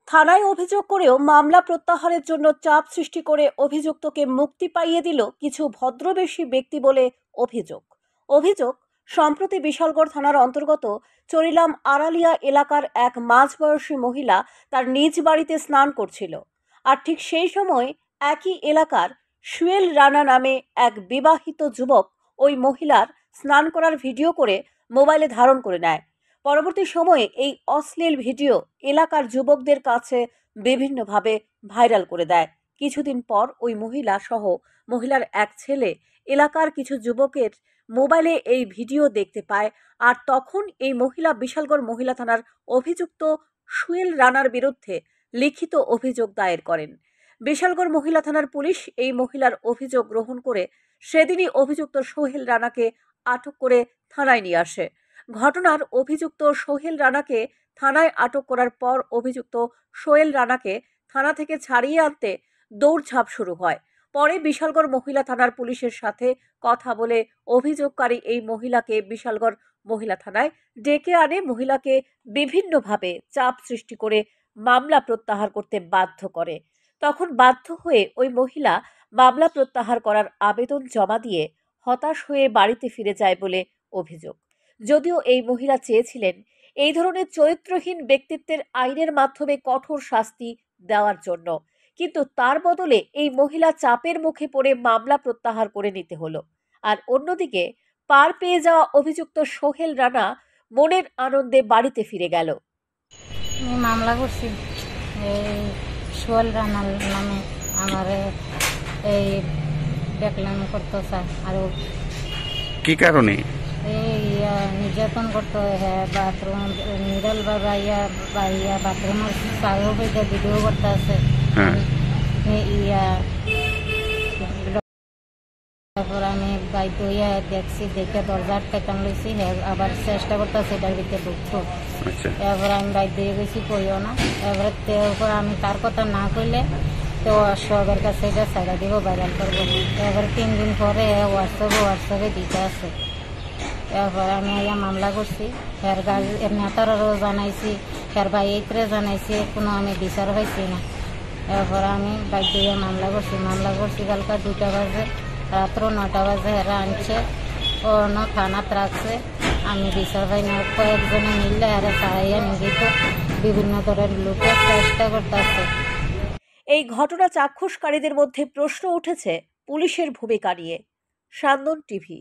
থানায় অভিযোগ করেও মামলা প্রত্যাহারের জন্য চাপ সৃষ্টি করে অভিযুক্তকে মুক্তি পাইয়ে দিল কিছু ভদ্রবেশী ব্যক্তি বলে অভিযোগ সম্প্রতি বিশালগড় থানার অন্তর্গত চরিলাম আড়ালিয়া এলাকার এক মাঝবয়সী মহিলা তার নিজ বাড়িতে স্নান করছিল। আর ঠিক সেই সময় একই এলাকার সুয়েল রানা নামে এক বিবাহিত যুবক ওই মহিলার স্নান করার ভিডিও করে মোবাইলে ধারণ করে নেয়। পরবর্তী সময়ে এই অশ্লীল ভিডিও এলাকার যুবকদের কাছে বিভিন্নভাবে ভাইরাল করে দেয়। কিছুদিন পর ওই মহিলা সহ মহিলার এক ছেলে এলাকার কিছু যুবকের মোবাইলে এই ভিডিও দেখতে পায়। আর তখন এই মহিলা বিশালগড় মহিলা থানার অভিযুক্ত সুয়েল রানার বিরুদ্ধে লিখিত অভিযোগ দায়ের করেন। বিশালগড় মহিলা থানার পুলিশ এই মহিলার অভিযোগ গ্রহণ করে সেদিনই অভিযুক্ত সোহেল রানাকে আটক করে থানায় নিয়ে আসে। ঘটনার অভিযুক্ত সোহেল রানাকে থানায় আটক করার পর অভিযুক্ত সোহেল রানাকে থানা থেকে ছাড়িয়ে আনতে দৌড়ঝাঁপ শুরু হয়। পরে বিশালগড় মহিলা থানার পুলিশের সাথে কথা বলে অভিযোগকারী এই মহিলাকে বিশালগড় মহিলা থানায় ডেকে আনে। মহিলাকে বিভিন্নভাবে চাপ সৃষ্টি করে মামলা প্রত্যাহার করতে বাধ্য করে। তখন বাধ্য হয়ে ওই মহিলা মামলা প্রত্যাহার করার আবেদন জমা দিয়ে হতাশ হয়ে বাড়িতে ফিরে যায় বলে অভিযোগ। যদিও এই মহিলা চেয়েছিলেন এই ধরনের চরিত্রহীন ব্যক্তিত্বের আইনের মাধ্যমে কঠোর শাস্তি দেওয়ার জন্য, কিন্তু তার বদলে এই মহিলা চাপের মুখে পড়ে মামলা প্রত্যাহার করে নিতে হলো। আর অন্যদিকে পার পেয়ে যাওয়া অভিযুক্ত সোহেল রানা মনের আনন্দে বাড়িতে ফিরে গেল। মামলা করছি এই সোহেল রানার নামে আমার এই দেখলাম করতো স্যার। আর কি কারণে এই নির্যাতন করতো? হ্যাঁ, বাথরুম নিডল বা বাথরুমের চালু হইতে ভিডিও করতে আছে। তারপর আমি বাইক হইয়া দেখছি, দেখে দরজার টেকান লইছি। হ্যাঁ, আবার চেষ্টা করতেছে এটার ভিতরে ঢুকতো। এরপর আমি বাইক দিয়ে গেছি, কইও না। এরপর আমি তার কথা না কইলে তো সবের কাছে এটা সাইডা দিব, ভাইরাল করবো। এবার 3 দিন পরে হোয়াটসঅ্যাপে দিতে আছে। এরপর আমি মামলা করছি। এর নেতারও জানাইছি, এর ভাইয়েরে জানাইছি, কোনো আমি বিচার পাইছি না। এরপর আমি বাইক দিয়ে মামলা করছি কালকা 2টা বাজে, রাত্র 9টা বাজে এরা আনছে, অন্য থানাত রাখছে। আমি বিচার পাই না। কয়েকজনে মিললে এরা সারাইয়া নিগিত বিভিন্ন ধরনের লোকের চেষ্টা করতেছে। এই ঘটনা চাক্ষুষকারীদের মধ্যে প্রশ্ন উঠেছে পুলিশের ভূমিকা নিয়ে। সান্দন টিভি।